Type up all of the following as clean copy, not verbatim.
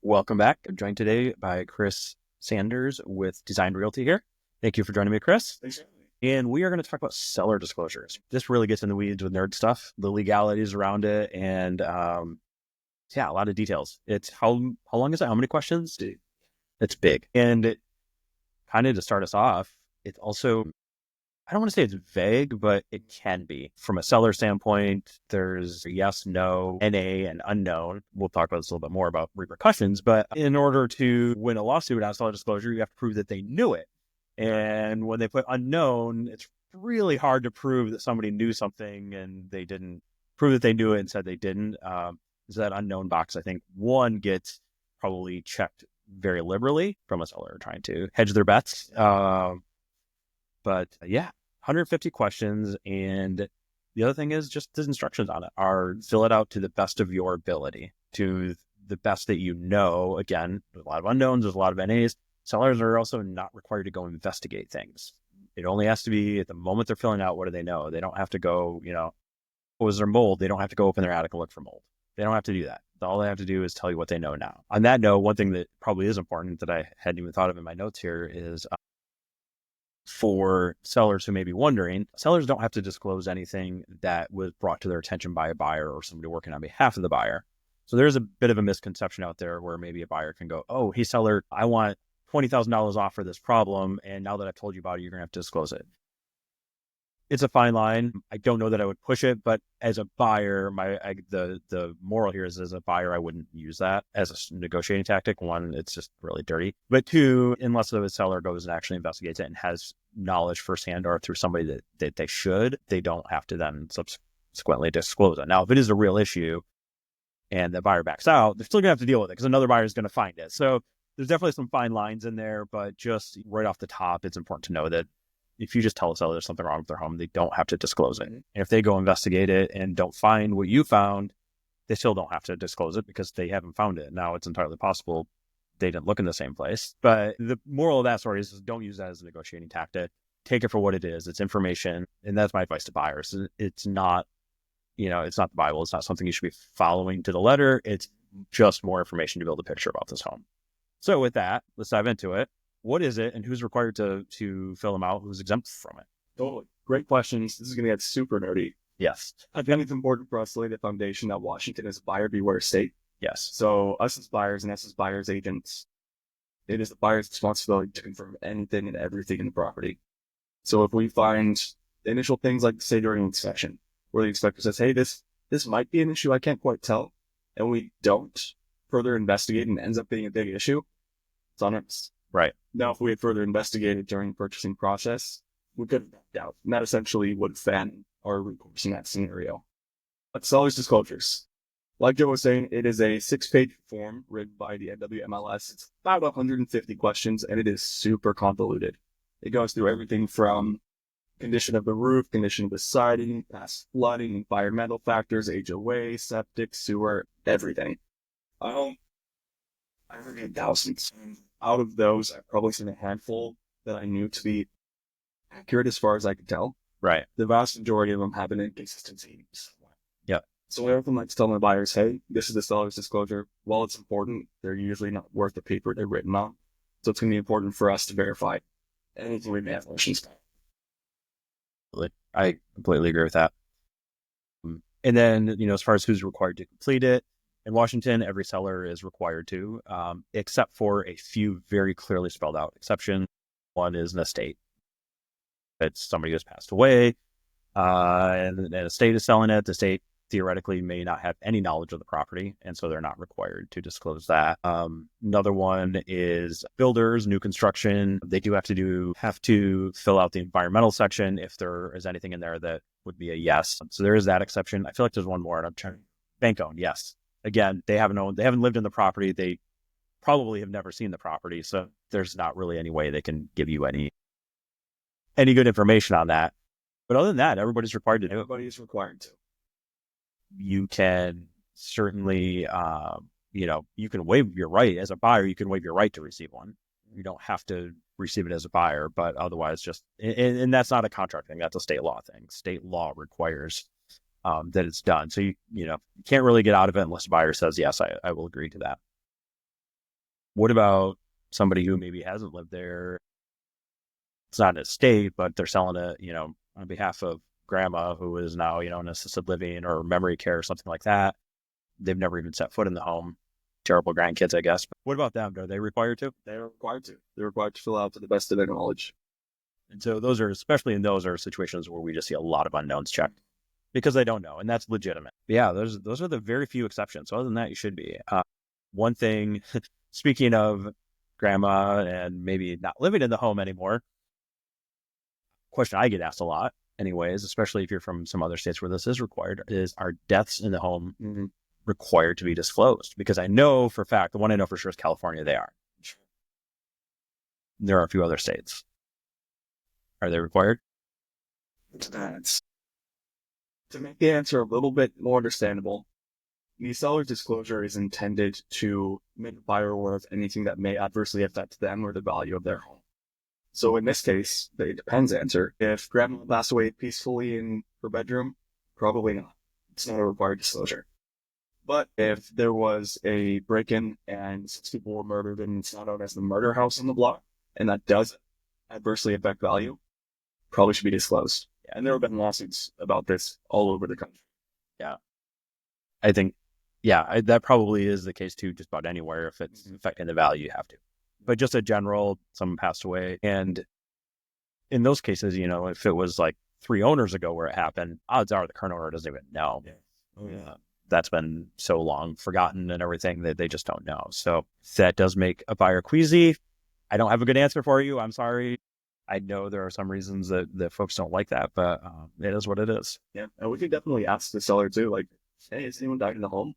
Welcome back. I'm joined today by Chris Sanders with Design Realty here. Thank you for joining me, Chris. Thanks for having me. And we are going to talk about seller disclosures. This really gets in the weeds with nerd stuff, the legalities around it, and yeah, a lot of details. It's how long is it? How many questions? It's big. And kind of to start us off, it's also, I don't want to say it's vague, but it can be. From a seller standpoint, there's yes, no, NA, and unknown. We'll talk about this a little bit more about repercussions, but in order to win a lawsuit on seller disclosure, you have to prove that they knew it. And when they put unknown, it's really hard to prove that somebody knew something and they didn't prove that they knew it and said they didn't. So that unknown box, I think, one gets probably checked very liberally from a seller trying to hedge their bets. But yeah, 150 questions. And the other thing is just the instructions on it are fill it out to the best of your ability, to the best that you know. Again, there's a lot of unknowns, there's a lot of NAs. Sellers are also not required to go investigate things. It only has to be at the moment they're filling out, what do they know? They don't have to go, was there mold? They don't have to go open their attic and look for mold. They don't have to do that. All they have to do is tell you what they know now. On that note, one thing that probably is important that I hadn't even thought of in my notes here is for sellers who may be wondering, sellers don't have to disclose anything that was brought to their attention by a buyer or somebody working on behalf of the buyer. So there's a bit of a misconception out there where maybe a buyer can go, oh, hey, seller, I want $20,000 off for this problem. And now that I've told you about it, you're going to have to disclose it. It's a fine line. I don't know that I would push it, but as a buyer, the moral here is as a buyer, I wouldn't use that as a negotiating tactic. One, it's just really dirty. But two, unless the seller goes and actually investigates it and has knowledge firsthand or through somebody that they should, they don't have to then subsequently disclose it. Now, if it is a real issue and the buyer backs out, they're still going to have to deal with it because another buyer is going to find it. So there's definitely some fine lines in there, but just right off the top, it's important to know that if you just tell a seller there's something wrong with their home, they don't have to disclose it. And if they go investigate it and don't find what you found, they still don't have to disclose it because they haven't found it. Now, it's entirely possible they didn't look in the same place. But the moral of that story is don't use that as a negotiating tactic. Take it for what it is. It's information. And that's my advice to buyers. It's not, it's not the Bible. It's not something you should be following to the letter. It's just more information to build a picture about this home. So with that, let's dive into it. What is it and who's required to fill them out? Who's exempt from it? Totally. Great questions. This is going to get super nerdy. Yes. I think it's important for us to lay the foundation that Washington is a buyer beware state. Yes. So us as buyers and us as buyers agents, it is the buyer's responsibility to confirm anything and everything in the property. So if we find initial things like, say, during inspection, where the inspector says, hey, this might be an issue, I can't quite tell, and we don't further investigate and ends up being a big issue, it's on us. Right. Now, if we had further investigated during the purchasing process, we could have backed out. And that essentially would fan our recourse in that scenario. But seller's disclosures. Like Joe was saying, it is a 6-page form written by the NWMLS. It's about 150 questions, and it is super convoluted. It goes through everything from condition of the roof, condition of the siding, past flooding, environmental factors, HOA, septic, sewer, everything. I've reviewed thousands. Out of those, I've probably seen a handful that I knew to be accurate as far as I could tell. Right. The vast majority of them have an inconsistency. Yeah. So I often like to tell my buyers, hey, this is the seller's disclosure. While it's important, they're usually not worth the paper they're written on. So it's going to be important for us to verify anything we may have questions about. I completely agree with that. And then, as far as who's required to complete it, in Washington, every seller is required to, except for a few very clearly spelled out exceptions. One is an estate. It's somebody who has passed away, and an estate is selling it. The estate theoretically may not have any knowledge of the property, and so they're not required to disclose that. Another one is builders, new construction. They do have to fill out the environmental section if there is anything in there that would be a yes. So there is that exception. I feel like there's one more, and I'm trying. Bank owned, yes. Again, they haven't lived in the property. They probably have never seen the property. So there's not really any way they can give you any good information on that. But other than that, everybody's required to do it. Everybody is required to. You can certainly, you can waive your right as a buyer. You can waive your right to receive one. You don't have to receive it as a buyer, but otherwise and that's not a contract thing. That's a state law thing. State law requires that it's done. So you can't really get out of it unless the buyer says, yes, I will agree to that. What about somebody who maybe hasn't lived there? It's not an estate, but they're selling it, on behalf of grandma who is now, in assisted living or memory care or something like that. They've never even set foot in the home. Terrible grandkids, I guess. But what about them? Are they required to? They're required to. They're required to fill out to the best of their knowledge. And so especially in those are situations where we just see a lot of unknowns checked because they don't know, and that's legitimate. But yeah, those are the very few exceptions. So other than that, you should be. One thing, speaking of grandma and maybe not living in the home anymore, question I get asked a lot anyways, especially if you're from some other states where this is required, is are deaths in the home required to be disclosed? Because I know for a fact, the one I know for sure is California, they are. There are a few other states. Are they required? To make the answer a little bit more understandable, the seller's disclosure is intended to make the buyer aware of anything that may adversely affect them or the value of their home. So in this case, the it depends answer. If grandma passed away peacefully in her bedroom, probably not. It's not a required disclosure. But if there was a break-in and 6 people were murdered and it's not known as the murder house on the block, and that does adversely affect value, probably should be disclosed. And there have been lawsuits about this all over the country. Yeah. I think, that probably is the case too, just about anywhere. If it's affecting the value, you have to. But just a general, someone passed away. And in those cases, if it was like 3 owners ago where it happened, odds are the current owner doesn't even know. Yeah. Oh, yeah. That's been so long forgotten and everything that they just don't know. So that does make a buyer queasy. I don't have a good answer for you. I'm sorry. I know there are some reasons that folks don't like that, but it is what it is. Yeah. And we could definitely ask the seller too, like, hey, has anyone died in the home?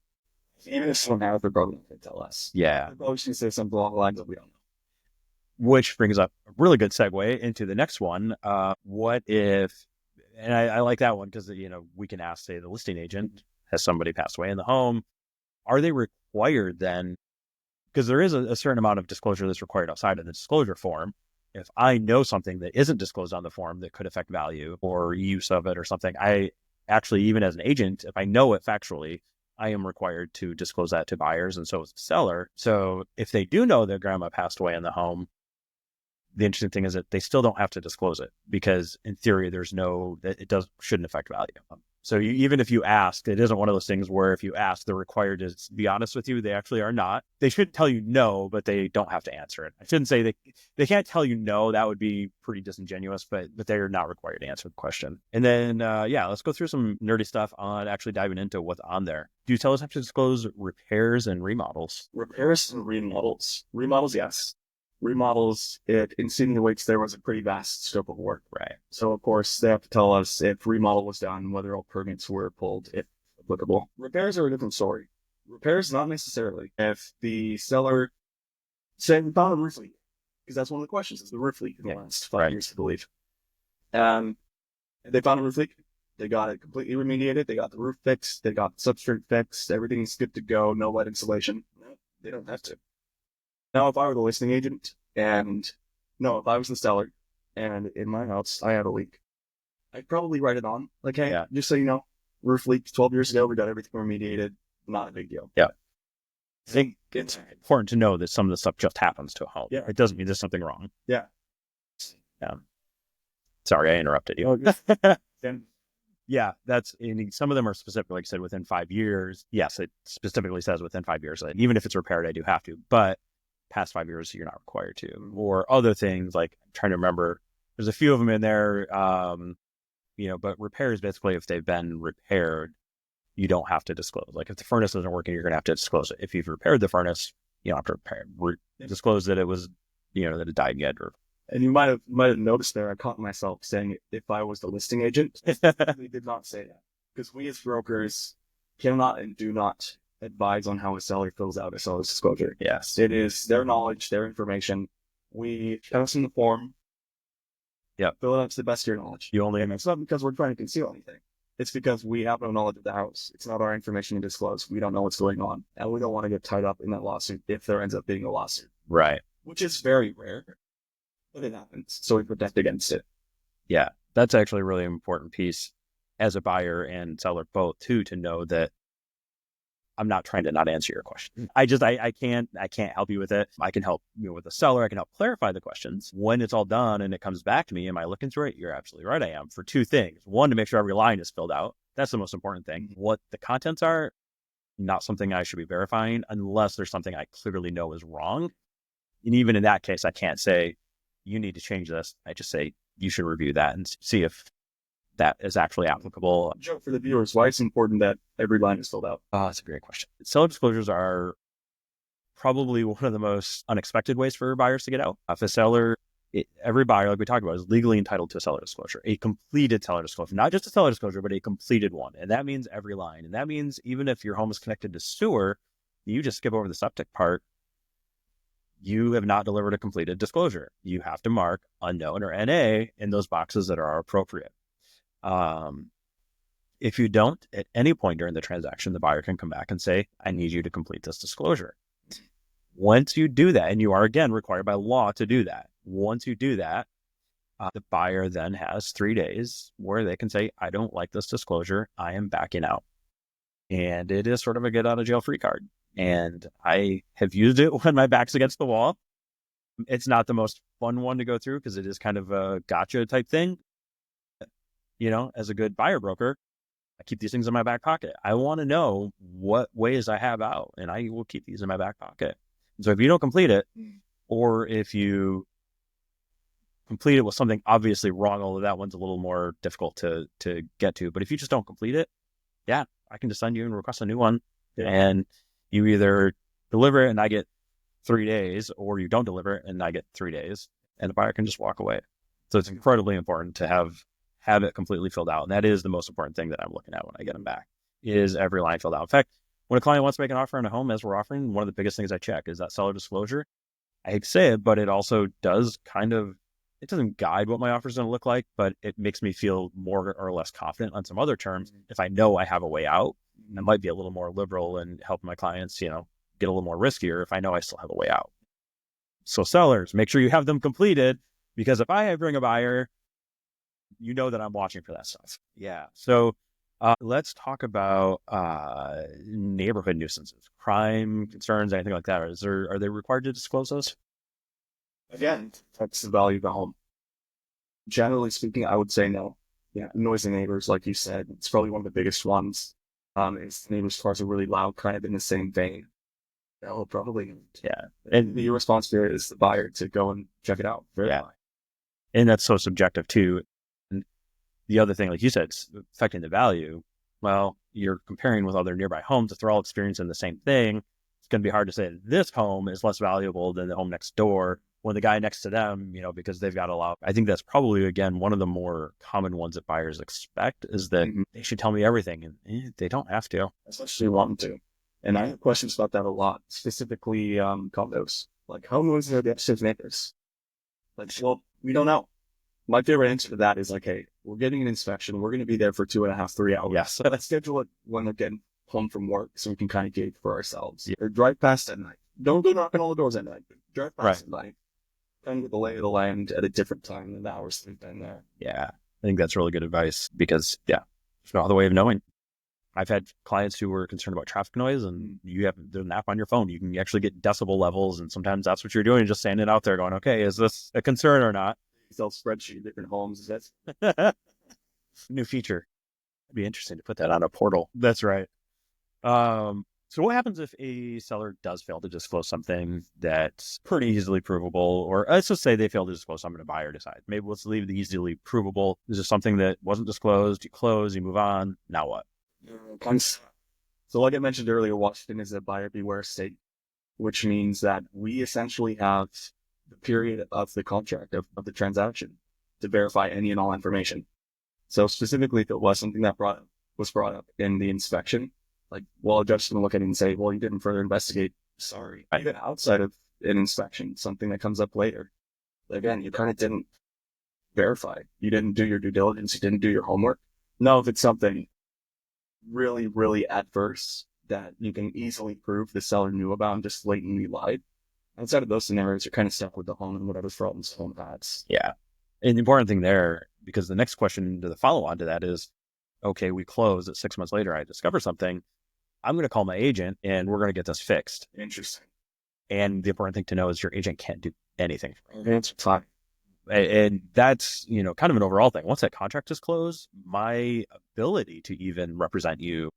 Even if someone has, they're probably not going to tell us. Yeah. They're probably going to say something along the lines that we don't know. Which brings up a really good segue into the next one. What if, and I like that one because, we can ask, say, the listing agent, has somebody passed away in the home? Are they required then? Because there is a certain amount of disclosure that's required outside of the disclosure form. If I know something that isn't disclosed on the form that could affect value or use of it or something, I actually, even as an agent, if I know it factually, I am required to disclose that to buyers, and so is the seller. So if they do know that grandma passed away in the home, the interesting thing is that they still don't have to disclose it because in theory, shouldn't affect value. So even if you ask, it isn't one of those things where if you ask, they're required to be honest with you. They actually are not. They should tell you no, but they don't have to answer it. I shouldn't say they can't tell you no. That would be pretty disingenuous, but they're not required to answer the question. And then, let's go through some nerdy stuff on actually diving into what's on there. Do sellers have to disclose repairs and remodels? Repairs and remodels. Remodels, yes. Remodels, it insinuates there was a pretty vast scope of work. Right. So, of course, they have to tell us if remodel was done, whether all permits were pulled, if applicable. Repairs are a different story. Repairs, not necessarily. If the seller said, found a roof leak, because that's one of the questions, is the roof leak in the last 5 years, I believe. They found a roof leak. They got it completely remediated. They got the roof fixed. They got the substrate fixed. Everything's good to go. No wet insulation. No, they don't have to. Now, if I were the listing agent if I was the seller and in my house I had a leak, I'd probably write it on. Like, hey, just so you know, roof leak 12 years ago, we got everything remediated. Not a big deal. Yeah. I think it's important to know that some of the stuff just happens to a home. Yeah. It doesn't mean there's something wrong. Yeah. Sorry, I interrupted you. Yeah, some of them are specific, like I said, within 5 years. Yes, it specifically says within 5 years. Even if it's repaired, I do have to. But past 5 years, you're not required to. Or other things, like I'm trying to remember, there's a few of them in there, but repairs, basically, if they've been repaired, you don't have to disclose. Like if the furnace isn't working, you're going to have to disclose it. If you've repaired the furnace, you don't have to disclose that it was, that it died yet. And you might have noticed there, I caught myself saying if I was the listing agent. They did not say that. Because we as brokers cannot and do not advise on how a seller fills out a seller's disclosure. Yes. It is their knowledge, their information. We tell us in the form. Yeah. Fill it out to the best of your knowledge. And it's not because we're trying to conceal anything. It's because we have no knowledge of the house. It's not our information to disclose. We don't know what's going on. And we don't want to get tied up in that lawsuit if there ends up being a lawsuit. Right. Which is very rare. But it happens. So we protect against it. Yeah. That's actually a really important piece as a buyer and seller both, too, to know that I'm not trying to not answer your question. I can't help you with it. I can help with the seller. I can help clarify the questions. When it's all done and it comes back to me, am I looking through it? You're absolutely right. I am, for two things. One, to make sure every line is filled out. That's the most important thing. What the contents are, not something I should be verifying unless there's something I clearly know is wrong. And even in that case, I can't say, you need to change this. I just say, you should review that and see if that is actually applicable. Joke for the viewers, why it's important that every line is filled out. That's a great question. Seller disclosures are probably one of the most unexpected ways for buyers to get out. If a seller, every buyer, like we talked about, is legally entitled to a seller disclosure, a completed seller disclosure, not just a seller disclosure, but a completed one. And that means every line. And that means even if your home is connected to sewer, you just skip over the septic part. You have not delivered a completed disclosure. You have to mark unknown or NA in those boxes that are appropriate. If you don't, at any point during the transaction, the buyer can come back and say, I need you to complete this disclosure. Once you do that, and you are again required by law to do that, once you do that, the buyer then has 3 days where they can say, I don't like this disclosure. I am backing out. And it is sort of a get out of jail free card. And I have used it when my back's against the wall. It's not the most fun one to go through because it is kind of a gotcha type thing. As a good buyer broker, I keep these things in my back pocket. I want to know what ways I have out, and I will keep these in my back pocket. And so if you don't complete it, or if you complete it with something obviously wrong, although that one's a little more difficult to get to, but if you just don't complete it, yeah, I can just send you and request a new one. Yeah. And you either deliver it and I get 3 days, or you don't deliver it and I get 3 days, and the buyer can just walk away. So it's incredibly important to have it completely filled out. And that is the most important thing that I'm looking at when I get them back, is every line filled out. In fact, when a client wants to make an offer on a home, as we're offering, one of the biggest things I check is that seller disclosure. I hate to say it, but it also does it doesn't guide what my offer is going to look like, but it makes me feel more or less confident on some other terms. If I know I have a way out, I might be a little more liberal and help my clients, get a little more riskier if I know I still have a way out. So sellers, make sure you have them completed, because if I bring a buyer, you know that I'm watching for that stuff. Yeah. So let's talk about neighborhood nuisances, crime concerns, anything like that. Are they required to disclose those? Again, that's the value of the home. Generally speaking, I would say no. Yeah, noisy neighbors, like you said, it's probably one of the biggest ones. If neighbors' cars are really loud, kind of in the same vein, they'll probably, yeah. And your responsibility is the buyer to go and check it out. Yeah. And that's so subjective too. And the other thing, like you said, it's affecting the value. Well, you're comparing with other nearby homes. If they're all experiencing the same thing, it's going to be hard to say this home is less valuable than the home next door when the guy next to them, because they've got a lot. I think that's probably, again, one of the more common ones that buyers expect, is that they should tell me everything, and they don't have to. Especially want them to. And I have questions about that a lot, specifically condos. Like, how noisy are the upstairs neighbors? Like, well, we don't know. My favorite answer to that is like, hey, we're getting an inspection. We're going to be there for 2.5, 3 hours. Yes. Let's schedule it when they're getting home from work so we can kind of gauge for ourselves. Yeah. Or drive past at night. Don't go knocking on the doors at night. Drive past at night. Kind of get the lay of the land at a different time than the hours they've been there. Yeah. I think that's really good advice because, there's no other way of knowing. I've had clients who were concerned about traffic noise, and you have the app on your phone. You can actually get decibel levels, and sometimes that's what you're doing, just saying it out there going, okay, is this a concern or not? Excel spreadsheet, different homes. That's new feature. It'd be interesting to put that on a portal. That's right. So what happens if a seller does fail to disclose something that's pretty easily provable, or let's just say they fail to disclose something a buyer decides? Maybe let's leave the easily provable. This is something that wasn't disclosed. You close, you move on. Now what? So like I mentioned earlier, Washington is a buyer beware state, which means that we essentially have the period of the contract of the transaction to verify any and all information. So specifically, if it was something that was brought up in the inspection, like, well, a judge can look at it and say, well, you didn't further investigate. Sorry. Even outside of an inspection, something that comes up later. Again, you kind of didn't verify. You didn't do your due diligence. You didn't do your homework. Now, if it's something really, really adverse that you can easily prove the seller knew about and just blatantly lied, outside of those scenarios, you're kind of stuck with the home and whatever problems the home has. Yeah. And the important thing there, because the next question to the follow on to that is, okay, we close at 6 months later, I discover something. I'm going to call my agent and we're going to get this fixed. Interesting. And the important thing to know is your agent can't do anything. That's fine. And that's, kind of an overall thing. Once that contract is closed, my ability to even represent you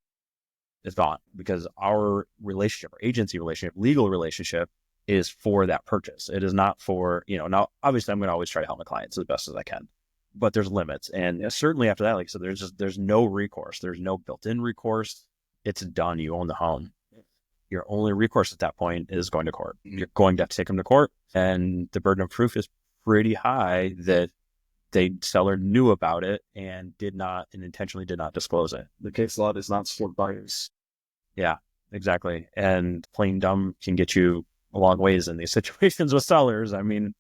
is gone, because our relationship, our agency relationship, legal relationship is for that purchase. It is not for, now obviously I'm going to always try to help my clients as best as I can, but there's limits. And certainly after that, like I said, there's no recourse. There's no built-in recourse. It's done. You own the home. Your only recourse at that point is going to court. You're going to have to take them to court, and the burden of proof is pretty high that the seller knew about it and intentionally did not disclose it. The case law does not support buyers. Yeah, exactly. And plain dumb can get you a long ways in these situations with sellers. I mean,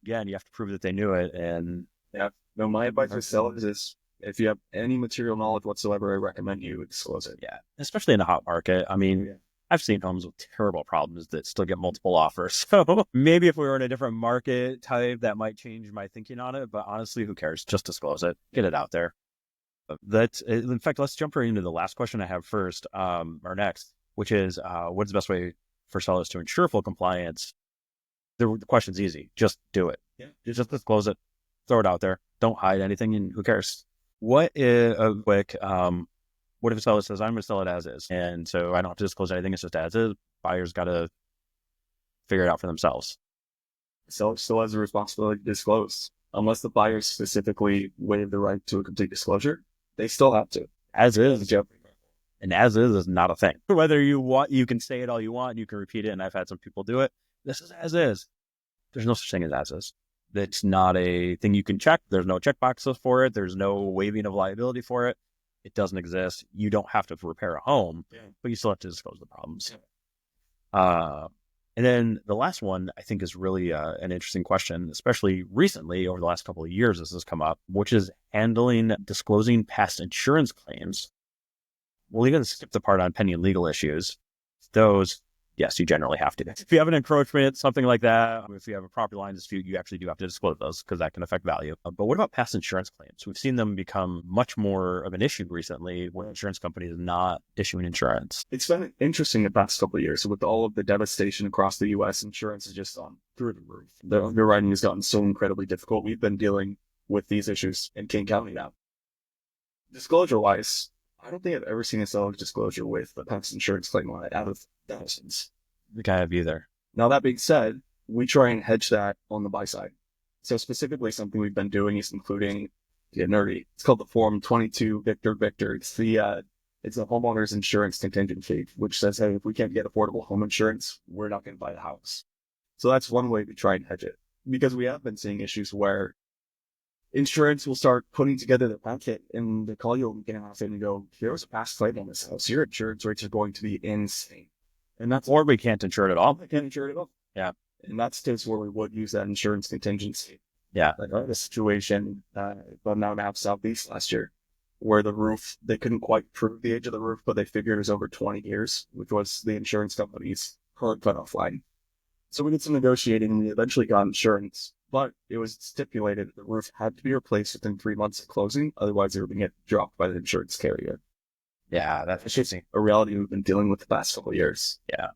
again, you have to prove that they knew it. And no, my advice to sellers is, if you have any material knowledge whatsoever, I recommend you disclose it. Yeah, especially in a hot market. I mean, I've seen homes with terrible problems that still get multiple offers. So maybe if we were in a different market type, that might change my thinking on it. But honestly, who cares? Just disclose it. Get it out there. In fact, let's jump right into the last question I have first, or next, which is, what is the best way for sellers to ensure full compliance? The question's easy. Just do it. Yeah. Just disclose it. Throw it out there. Don't hide anything, and who cares? What if a seller says, I'm going to sell it as is, and so I don't have to disclose anything, it's just as is? Buyers got to figure it out for themselves. The seller still has a responsibility to disclose. Unless the buyer specifically waive the right to a complete disclosure, they still have to. As is. And as is not a thing. Whether you can say it all you want, you can repeat it, and I've had some people do it. This is as is. There's no such thing as is. That's not a thing you can check. There's no checkboxes for it. There's no waiving of liability for it. It doesn't exist. You don't have to repair a home, but you still have to disclose the problems. And then the last one, I think, is really an interesting question, especially recently over the last couple of years this has come up, which is disclosing past insurance claims. We'll even skip the part on pending legal issues. Those, yes, you generally have to. If you have an encroachment, something like that, if you have a property line dispute, you actually do have to disclose those because that can affect value. But what about past insurance claims? We've seen them become much more of an issue recently when insurance companies are not issuing insurance. It's been interesting the past couple of years. With all of the devastation across the U.S., insurance is just on through the roof. The underwriting has gotten so incredibly difficult. We've been dealing with these issues in King County now. Disclosure-wise, I don't think I've ever seen a seller's disclosure with a past insurance claim on it out of thousands. I think I have either. Now, that being said, we try and hedge that on the buy side. So specifically, something we've been doing is including, get nerdy, it's called the Form 22 Victor Victor. It's the homeowner's insurance contingency, which says, hey, if we can't get affordable home insurance, we're not going to buy the house. So that's one way we try and hedge it. Because we have been seeing issues where insurance will start putting together the packet and they call you a week and a half in and go, there was a past claim on this house. Your insurance rates are going to be insane. And or we can't insure it at all. We can't insure it at all. Yeah. And that's just where we would use that insurance contingency. Yeah. Like the situation, but now Southeast last year, where the roof, they couldn't quite prove the age of the roof, but they figured it was over 20 years, which was the insurance company's current cutoff line. So we did some negotiating and we eventually got insurance, but it was stipulated that the roof had to be replaced within 3 months of closing. Otherwise, they were going to get dropped by the insurance carrier. Yeah, that's interesting. A reality we've been dealing with the past couple of years. Yeah.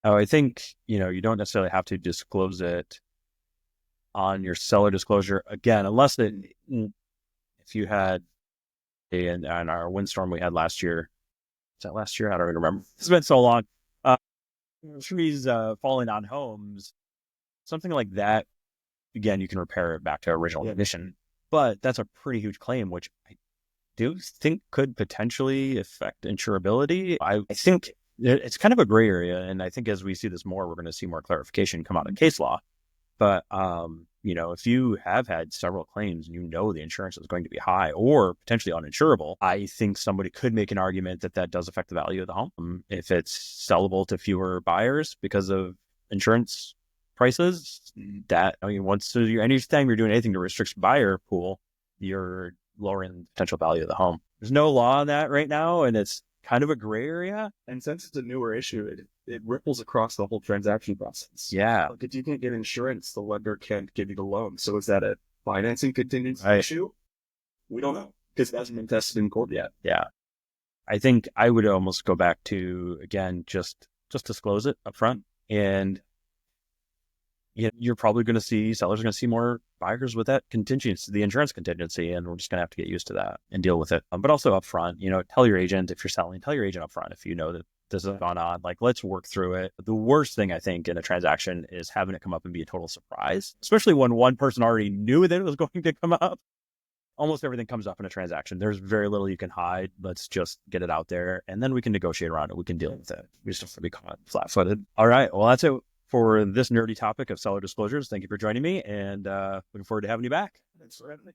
Oh, I think, you don't necessarily have to disclose it on your seller disclosure again, unless if you had on our windstorm we had last year. Was that last year? I don't even remember. It's been so long. Trees falling on homes, something like that. Again, you can repair it back to original condition, but that's a pretty huge claim, which I do think could potentially affect insurability. I think it's kind of a gray area, and I think as we see this more, we're going to see more clarification come out in case law. But if you have had several claims and the insurance is going to be high or potentially uninsurable, I think somebody could make an argument that does affect the value of the home. If it's sellable to fewer buyers because of insurance prices, anytime you're doing anything to restrict buyer pool, you're lowering the potential value of the home. There's no law on that right now, and it's kind of a gray area. And since it's a newer issue, it ripples across the whole transaction process. Yeah. Like if you can't get insurance, the lender can't give you the loan. So is that a financing contingency issue? We don't know because it hasn't been tested in court yet. Yeah. I think I would almost go back to, again, just disclose it up front. And you're probably going to see sellers are going to see more buyers with that contingency, the insurance contingency, and we're just going to have to get used to that and deal with it. But also up front, tell your agent if you're selling, tell your agent up front if you know that this has gone on. Like, let's work through it. The worst thing I think in a transaction is having it come up and be a total surprise, especially when one person already knew that it was going to come up. Almost everything comes up in a transaction. There's very little you can hide. Let's just get it out there, and then we can negotiate around it. We can deal with it. We just don't have to be caught flat-footed. All right. Well, that's it for this nerdy topic of seller disclosures. Thank you for joining me, and looking forward to having you back. Thanks for having me.